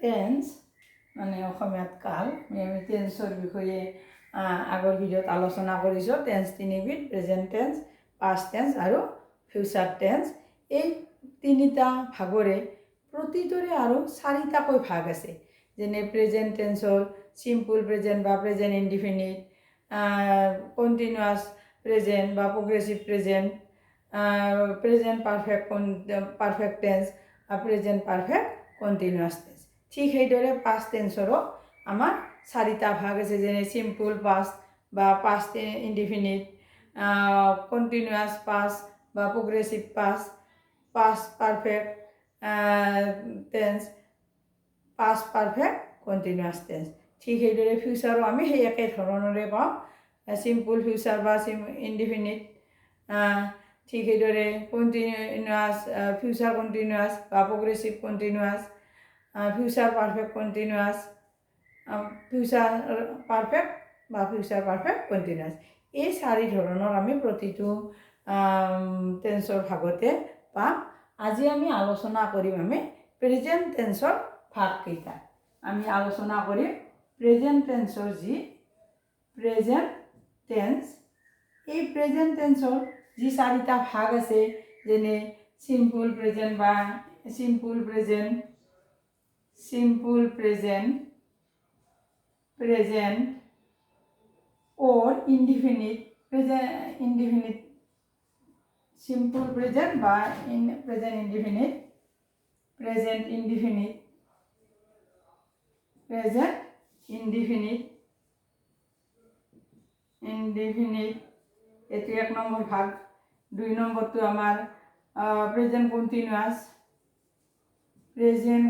Tense মানে অসমীয়াত কাল আমি টেন্সৰ বিষয়ে আগৰ ভিডিঅ'ত আলোচনা কৰিছোঁ। টেন্স তিনিবিধ, প্ৰেজেণ্ট টেন্স, পাষ্ট টেন্স আৰু ফিউচাৰ টেন্স। এই তিনিটা ভাগৰে প্ৰতিটোৰে আৰু চাৰিটাকৈ ভাগ আছে। যেনে প্ৰেজেণ্ট টেন্সৰ চিম্পল প্ৰেজেণ্ট বা প্ৰেজেণ্ট ইনডিফিনিট, কণ্টিনিউৱাছ প্ৰেজেণ্ট বা progressive present, present perfect tense বা প্ৰেজেণ্ট পাৰফেক্ট কণ্টিনিউৱাছ টেন্স। ঠিক সেইদৰে পাষ্ট টেন্সৰো আমাৰ চাৰিটা ভাগ আছে। যেনে চিম্পল পাষ্ট বা পাষ্ট ইনডিফিনিট, কণ্টিনিউৱাছ পাষ্ট বা progressive past, past perfect tense, past perfect continuous tense. ঠিক সেইদৰে ফিউচাৰো আমি সেই একে ধৰণৰে পাওঁ, চিম্পল ফিউচাৰ বা ইনডিফিনিট। ঠিক সেইদৰে কণ্টিনিউৱাছ ফিউচাৰ কণ্টিনিউৱাছ বা progressive continuous, future perfect continuous, future perfect বা ফিউচাৰ পাৰফেক্ট কণ্টিনিউৱাছ। এই চাৰি ধৰণৰ আমি প্ৰতিটো টেন্সৰ ভাগতে পাম। আজি আমি আলোচনা কৰিম আমি প্ৰেজেণ্ট টেন্সৰ ভাগকেইটা। আমি আলোচনা কৰিম প্ৰেজেণ্ট টেন্সৰ যি প্ৰেজেণ্ট টেন্স, এই প্ৰেজেণ্ট টেন্সৰ যি চাৰিটা ভাগ আছে, যেনে চিম্পল প্ৰেজেণ্ট বা simple present, present or indefinite, indefinite, simple present বা present indefinite, present indefinite, এটি এক নম্বৰ ভাগ। দুই নম্বৰটো আমাৰ present continuous, present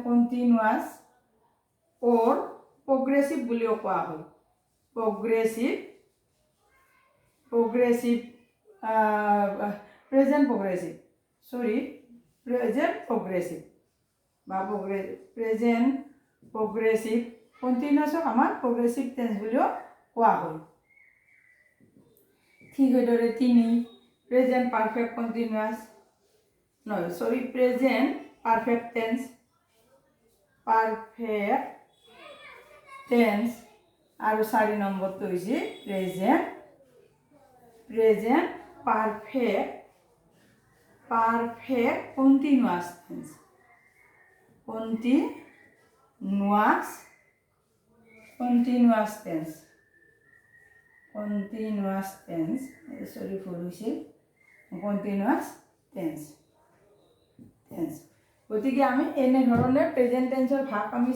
continuous or progressive বুলিও কোৱা হয়। প্ৰেজেণ্ট প্ৰগ্ৰেছিভ বা প্ৰেজেণ্ট প্ৰগ্ৰেছিভ কণ্টিনিউৱাছক আমাৰ প্ৰগ্ৰেছিভ টেন্স বুলিও কোৱা হয়। ঠিক সেইদৰে তিনি present perfect continuous, present perfect tense, আৰু চাৰি নম্বৰটো হৈছে present perfect continuous tense, continuous tense. গতিকে আমি এনেধৰণে প্ৰেজেণ্ট টেন্সৰ ভাগ আমি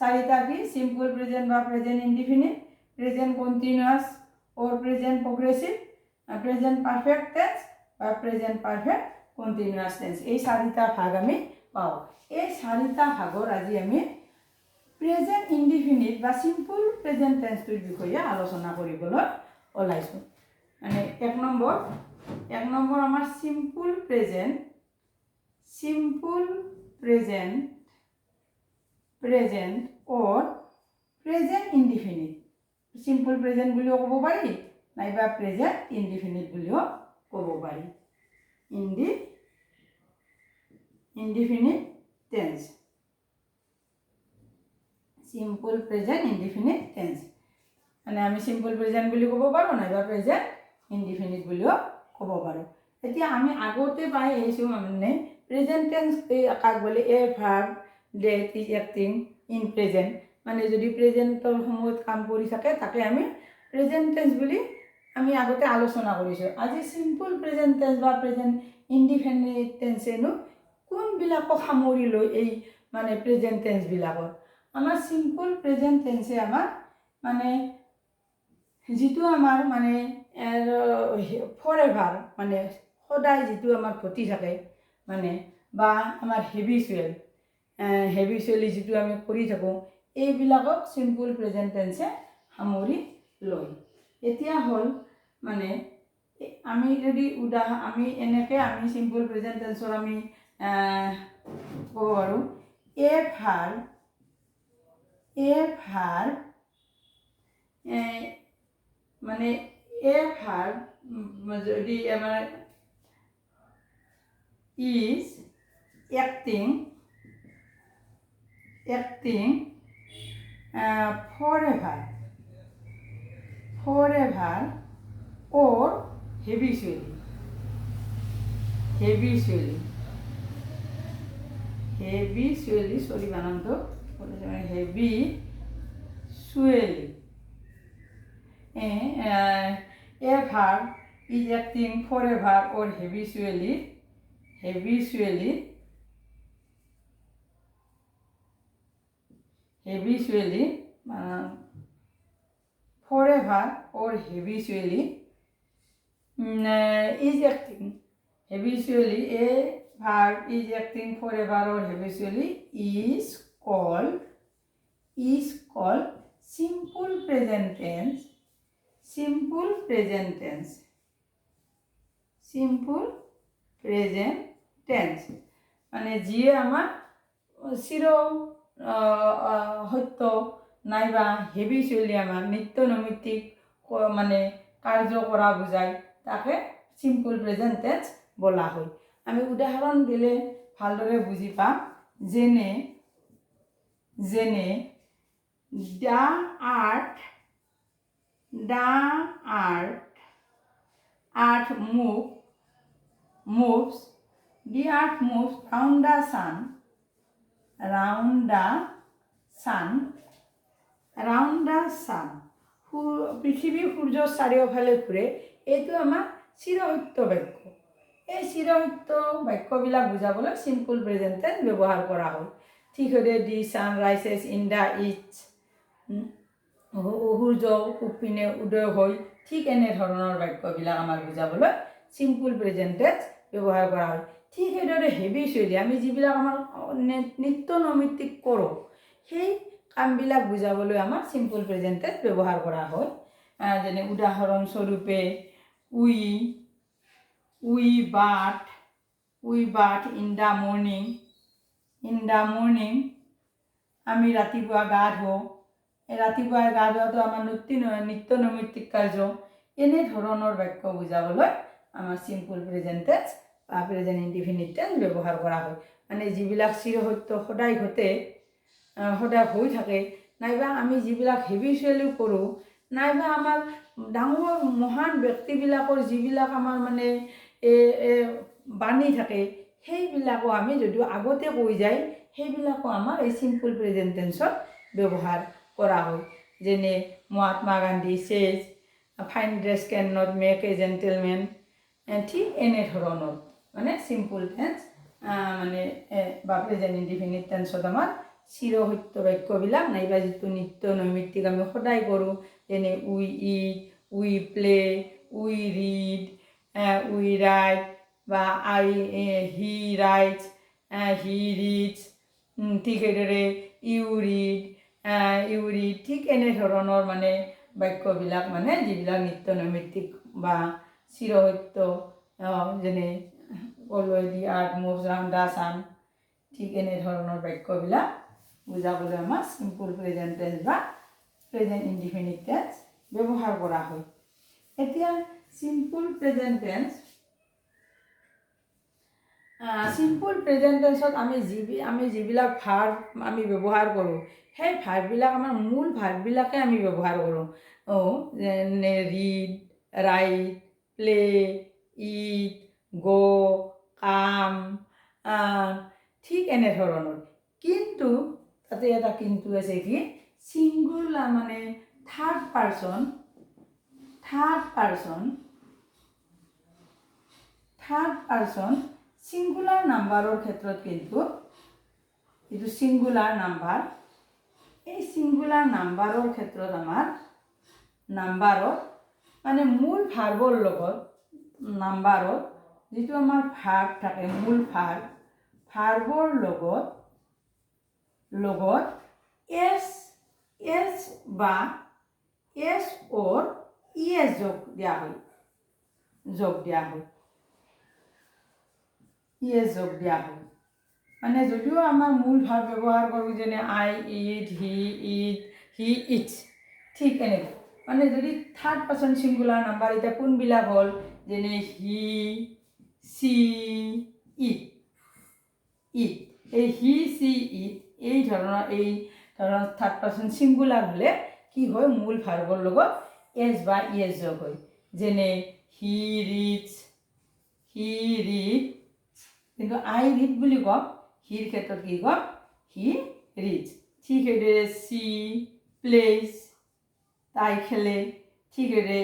চাৰিটা কি, চিম্পল প্ৰেজেণ্ট বা present indefinite, present continuous or present progressive, present perfect tense বা প্ৰেজেণ্ট পাৰফেক্ট কণ্টিনিউৱাছ টেন্স। এই চাৰিটা ভাগ আমি পাওঁ। এই চাৰিটা ভাগৰ আজি আমি প্ৰেজেণ্ট ইনডিফিনিট বা চিম্পল প্ৰেজেণ্ট টেন্সটোৰ বিষয়ে আলোচনা কৰিবলৈ ওলাইছোঁ। মানে এক নম্বৰ আমাৰ simple present or present indefinite. Simple present বুলিও ক'ব পাৰি, নাইবা প্ৰেজেণ্ট ইনডিফিনিট বুলিও ক'ব পাৰি। Indefinite tense, simple present indefinite tense. মানে আমি চিম্পল প্ৰেজেণ্ট বুলি ক'ব পাৰোঁ, নাইবা প্ৰেজেণ্ট ইনডিফিনিট বুলিও ক'ব পাৰোঁ। এতিয়া আমি আগতে পাই আহিছোঁ মানে প্ৰেজেণ্ট টেন্স কাক বোলে, a verb that is acting in present. মানে যদি প্ৰেজেণ্টৰ সময়ত কাম কৰি থাকে তাকে আমি প্ৰেজেণ্ট টেন্স বুলি আমি আগতে আলোচনা কৰিছোঁ। আজি চিম্পল প্ৰেজেণ্ট টেন্স বা প্ৰেজেণ্ট ইনডিফিনিট টেন্সেনো কোনবিলাকক সামৰি লৈ এই মানে প্ৰেজেণ্ট টেন্সবিলাকত। আমাৰ চিম্পল প্ৰেজেণ্ট টেন্সে আমাৰ মানে যিটো আমাৰ মানে ফৰ এভাৰ, মানে সদায় যিটো আমাৰ ঘটি থাকে, মানে বা আমাৰ হেবিচুৱেলি যিটো আমি কৰি থাকোঁ, এইবিলাকক চিম্পল প্ৰেজেণ্ট টেন্সে সামৰি লয়। এতিয়া হ'ল মানে আমি যদি আমি এনেকৈ আমি চিম্পল প্ৰেজেণ্ট টেন্সৰ আমি ক'ব পাৰোঁ, এ ভাৰ্ব মানে এ ভার্ব যদি আমার is acting forever or habitually sorry বানান তো habitually a verb is acting forever or habitually forever or habitually is acting habitually. A verb is acting forever or habitually is called simple present tense. Simple present tense মানে যিয়ে আমার চির সত্য নাইবা হেবিচুৱেলি আমাৰ নিত্য নৈমিত্তিক মানে কাৰ্য কৰা বুজায় তাকে সিম্পল প্ৰেজেন্ট টেন্স বলা হয়। আমি উদাহৰণ দিলে ভালদৰে বুজি পাম। যেনে the earth moves round the sun পৃথিৱী সূৰ্যৰ চাৰিওফালে ঘূৰে। এইটো আমাৰ চিৰসত্য বাক্য। এই চিৰসত্য বাক্যবিলাক বুজাবলৈ সিম্পল প্ৰেজেন্ট টেন্স ব্যৱহাৰ কৰা হয়। ঠিক সেইদৰে দি San rises in the east, সূৰ্য পূব পিনে উদয় হয়। ঠিক এনেধৰণৰ বাক্যবিলাক আমাৰ বুজাবলৈ সিম্পল প্ৰেজেন্ট টেন্স ব্যৱহাৰ কৰা হয়। ঠিক সেইদৰে হেবিচুৱেলি আমি যিবিলাক আমাৰ নিত্য নৈমিত্তিক কৰোঁ সেই কামবিলাক বুজাবলৈ আমাৰ সিম্পল প্ৰেজেন্ট টেন্স ব্যৱহাৰ কৰা হয়। যেনে উদাহৰণস্বৰূপে উই বাথ ইন দ্য মৰ্নিং আমি ৰাতিপুৱা গা ধুওঁ। এই ৰাতিপুৱাই গা ধোৱাটো আমাৰ নিত্য নৈমিত্তিক কাৰ্য। এনেধৰণৰ বাক্য বুজাবলৈ আমাৰ সিম্পল প্ৰেজেন্ট টেন্স বা প্ৰেজেন্ট ইনডিফিনিট টেন্স ব্যৱহাৰ কৰা হয়। মানে যিবিলাক চিৰসত্য সদায় ঘটে, সদায় হৈ থাকে, নাইবা আমি যিবিলাক হেবিচুৱেলি কৰোঁ, নাইবা আমাৰ ডাঙৰ মহান ব্যক্তিবিলাকৰ যিবিলাক আমাৰ মানে বাণী থাকে সেইবিলাকো আমি যদিও আগতে কৈ যায় সেইবিলাকো আমাৰ এই সিম্পল প্ৰেজেন্ট টেন্সত ব্যৱহাৰ কৰা হয়। যেনে Mahatma Gandhi says fine dress can not make a gentleman. ঠিক এনেধৰণৰ মানে সিম্পল টেন্স মানে বা প্ৰেজেন্ট ইনডিফিনিট টেন্সত আমাৰ চিৰসত্য বাক্যবিলাক নাইবা যিটো নিত্য নৈমিত্তিক আমি সদায় কৰোঁ, যেনে we eat, we play, we read, we write বা হি ৰাইটছ, হি ৰিডছ। ঠিক সেইদৰে ইউ ৰিড, ঠিক এনেধৰণৰ মানে বাক্যবিলাক মানে যিবিলাক নিত্য নৈমিত্তিক বা চিৰসত্য, যেনে ক'লোৱে the earth moves round the sun. ঠিক এনেধৰণৰ বাক্যবিলাক বুজাবলৈ আমাৰ সিম্পল প্ৰেজেন্ট টেন্স বা প্ৰেজেন্ট ইনডিফিনিট টেন্স ব্যৱহাৰ কৰা হয়। এতিয়া সিম্পল প্ৰেজেন্ট টেন্সত আমি যিবিলাক ভাৰ্ব আমি ব্যৱহাৰ কৰোঁ সেই ভাৰ্ববিলাক আমাৰ মূল ভাৰ্ববিলাকে আমি ব্যৱহাৰ কৰোঁ। যেনে ৰিড, ৰাইট, প্লে, ইট, গ', কাম। ঠিক এনেধৰণৰ। কিন্তু তাতে এটা কিন্তু আছে কি, ছিংগুলাৰ মানে থাৰ্ড পাৰ্চন ছিংগুলাৰ নাম্বাৰৰ ক্ষেত্ৰত কিন্তু যিটো ছিংগুলাৰ নাম্বাৰ, এই ছিংগুলাৰ নাম্বাৰৰ ক্ষেত্ৰত আমাৰ নাম্বাৰত মানে মূল ভাৰ্বৰ লগত নাম্বাৰত যিটো আমাৰ ভাৰ্ব থাকে, মূল ভাৰ্বৰ লগত এছ বা এছ অৰ ইএছ যোগ দিয়া হয়। মানে যদিও আমাৰ মূল ভাৰ্ব ব্যৱহাৰ কৰোঁ, যেনে I eat, he eat, he eats, ঠিক এনেকৈ মানে যদি থাৰ্ড পাৰ্চন ছিংগুলাৰ নাম্বাৰ এতিয়া কোনবিলাক হ'ল যেনে হি চি ইট ইট এই হি চি ইট এই ধৰণৰ থাৰ্ড পাৰ্চন ছিংগুলাৰ হ'লে কি হয় মূল ভাৰ্বৰ লগত এছ বা ইএছ যোগ হয় যেনে হি ৰিডছ হি ৰিড কিন্তু আই ৰিড বুলি ক'ম হিৰ ক্ষেত্ৰত কি ক'ম হি ৰিডছ ঠিক সেইদৰে চি প্লেজ তাই খেলে ঠিক সেইদৰে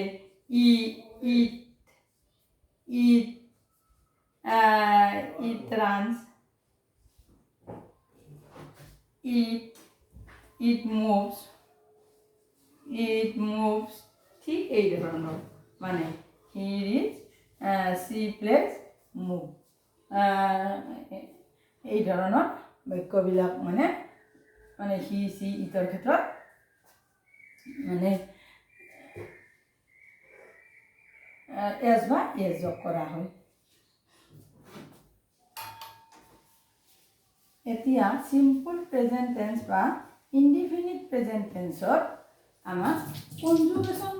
ইট ৰানস it moves ঠিক এই ধৰণৰ মানে হি ৰিডছ চি প্লেজ মুভ এই ধৰণৰ বাক্যবিলাক মানে হি চি ইটৰ ক্ষেত্ৰত মানে এছ বা এছ যোগ কৰা হয় এতিয়া সিম্পল প্ৰেজেন্ট টেন্স বা ইনডিফিনিট প্ৰেজেন্ট টেন্সৰ আমাৰ কনজুগেশ্যন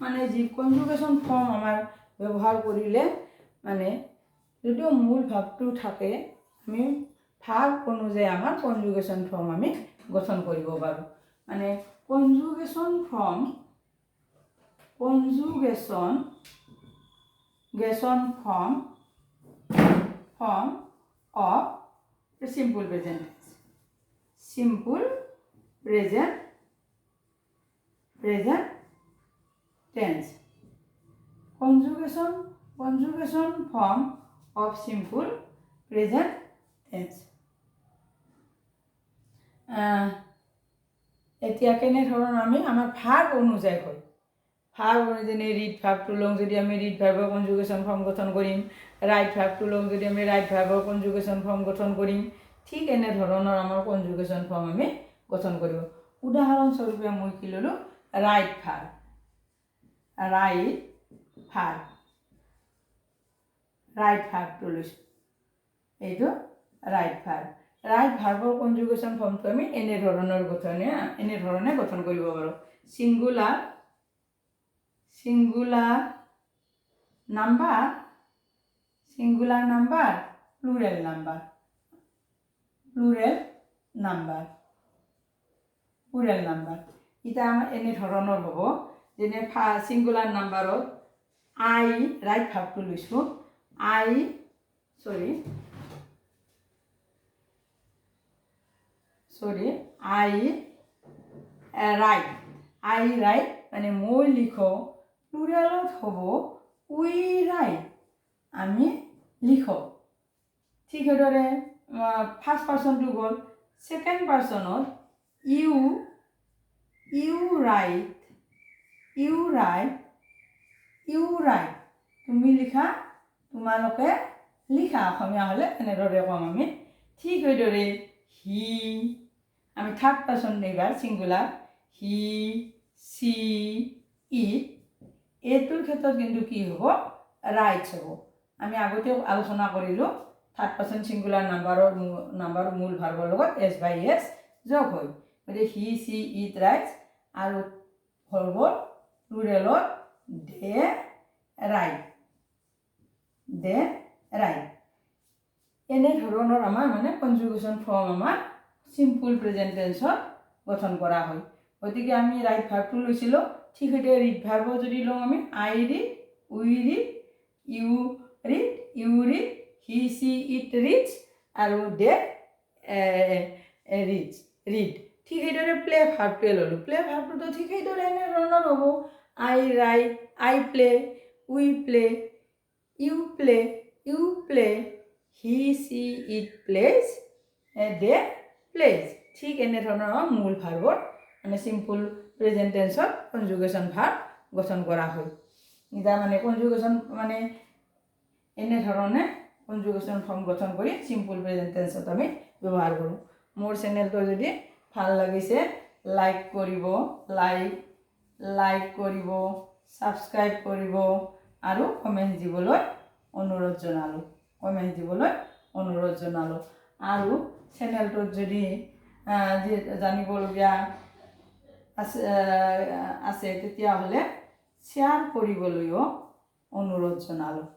মানে যি কনজুগেশ্যন ফৰ্ম আমাৰ ব্যৱহাৰ কৰিলে মানে যদিও মূল ভাৱটো থাকে আমি ভাগ অনুযায়ী আমাৰ কনজুগেশ্যন ফৰ্ম আমি গঠন কৰিব পাৰোঁ মানে কনজুগেশ্যন form of simple present tense conjugation form of simple present tense এতিয়া কেনে ধৰণৰ আমি আমাৰ ভাগ অনুযায়ী হয় ভাগ অনুযায়ী ৰিড ভাগটো লওঁ যদি আমি ৰিড ভাগৰ কনজুগেশ্যন ফৰ্ম গঠন কৰিম ৰাইট ভাগটো লওঁ যদি আমি ৰাইট ভাগৰ কনজুগেশ্যন ফৰ্ম গঠন কৰিম ঠিক এনে ধৰণৰ আমাৰ কনজুগেশ্যন ফৰ্ম আমি গঠন কৰিব উদাহৰণস্বৰূপে মই কি ল'লোঁ ৰাইট ভাগটো লৈছোঁ এইটো ৰাইট ভাগৰ কনজুগেশ্যন ফৰ্মটো আমি এনেধৰণে গঠন কৰিব পাৰোঁ singular number plural number এটা আমাৰ এনে ধৰণৰ হ'ব যেনে সিঙ্গুলাৰ নাম্বাৰত আই ৰাইট ভাগটো লৈছোঁ আই ৰাইট মানে মই লিখো প্লুৰেলত হ'ব উই ৰাইট আমি লিখো ঠিক সেইদৰে ফাৰ্ষ্ট পাৰ্চনটো গ'ল ছেকেণ্ড পাৰ্চনত ইউ ৰাইট তুমি লিখা তোমালোকে লিখা অসমীয়া হ'লে এনেদৰে ক'ম আমি ঠিক সেইদৰে হি আমি থাৰ্ড পাৰ্চন এইবাৰ ছিংগুলাৰ হি চি ইট এইটোৰ ক্ষেত্ৰত কিন্তু কি হ'ব ৰাইটছ হ'ব আমি আগতে আলোচনা কৰিলোঁ থাৰ্ড পাৰ্চন ছিংগুলাৰ নাম্বাৰৰ মূল ভাৰ্বৰ লগত এছ বাই এছ যোগ হয় গতিকে হি চি ইট ৰাইটছ আৰু ভাৰ্বৰ প্লুৰেলত দে ৰাইট এনেধৰণৰ আমাৰ মানে কনজুগেশ্যন ফৰ্ম আমাৰ সিম্পল প্ৰেজেন্ট টেন্সত গঠন কৰা হয় গতিকে আমি ৰাইট ভাৰ্বটো লৈছিলোঁ ঠিক সেইদৰে ৰিড ভাৰ্ব যদি লওঁ আমি I read we read you read he she it reads আৰু দে ৰিড ঠিক সেইদৰে প্লে ভাৰ্বটোৱে ল'লোঁ প্লে ভাৰ্বটোতো ঠিক সেইদৰে এনেধৰণৰ হ'ব I ride I play we play you play he she it plays they plays ঠিক এনেধৰণৰ মূল ভাৰ্বৰ মানে সিম্পল প্ৰেজেন্ট টেন্সত কনজুগেশ্যন ভাৰ্ব গঠন কৰা হয় এতিয়া মানে কনজুগেশ্যন মানে এনেধৰণে কনজুগেশ্যন ফৰ্ম গঠন কৰি সিম্পল প্ৰেজেন্ট টেন্সত আমি ব্যৱহাৰ কৰোঁ মোৰ চেনেলটো যদি ভাল লাগিছে লাইক কৰিব ছাবস্ক্ৰাইব কৰিব আৰু কমেণ্ট দিবলৈ অনুৰোধ জনালোঁ আৰু চেনেলটোত যদি জানিবলগীয়া আছে তেতিয়াহ'লে শ্বেয়াৰ কৰিবলৈও অনুৰোধ জনালোঁ।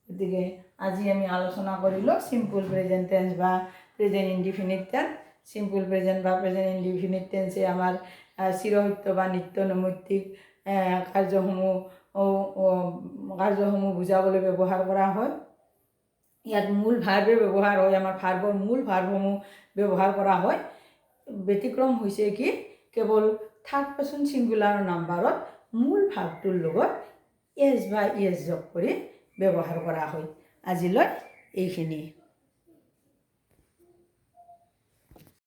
গতিকে আজি আমি আলোচনা কৰিলোঁ চিম্পল প্ৰেজেণ্ট টেন্স বা present indefinite tense. Simple present বা প্ৰেজেণ্ট ইনডিফিনিট টেন্সে আমাৰ চিৰসত্য বা নিত্য নৈমিত্তিক কাৰ্যসমূহ বুজাবলৈ ব্যৱহাৰ কৰা হয়। ইয়াত মূল ভাৰ্বে ব্যৱহাৰ হয়, আমাৰ ভাৰ্বৰ মূল ভাৰ্বসমূহ ব্যৱহাৰ কৰা হয়। ব্যতিক্ৰম হৈছে কি কেৱল থাৰ্ড পাৰ্চন ছিংগুলাৰ নাম্বাৰত মূল ভাৰ্বটোৰ লগত এছ বা ইয়েছ যোগ কৰি ব্যৱহাৰ কৰা হয়। আজিলৈ এইখিনি।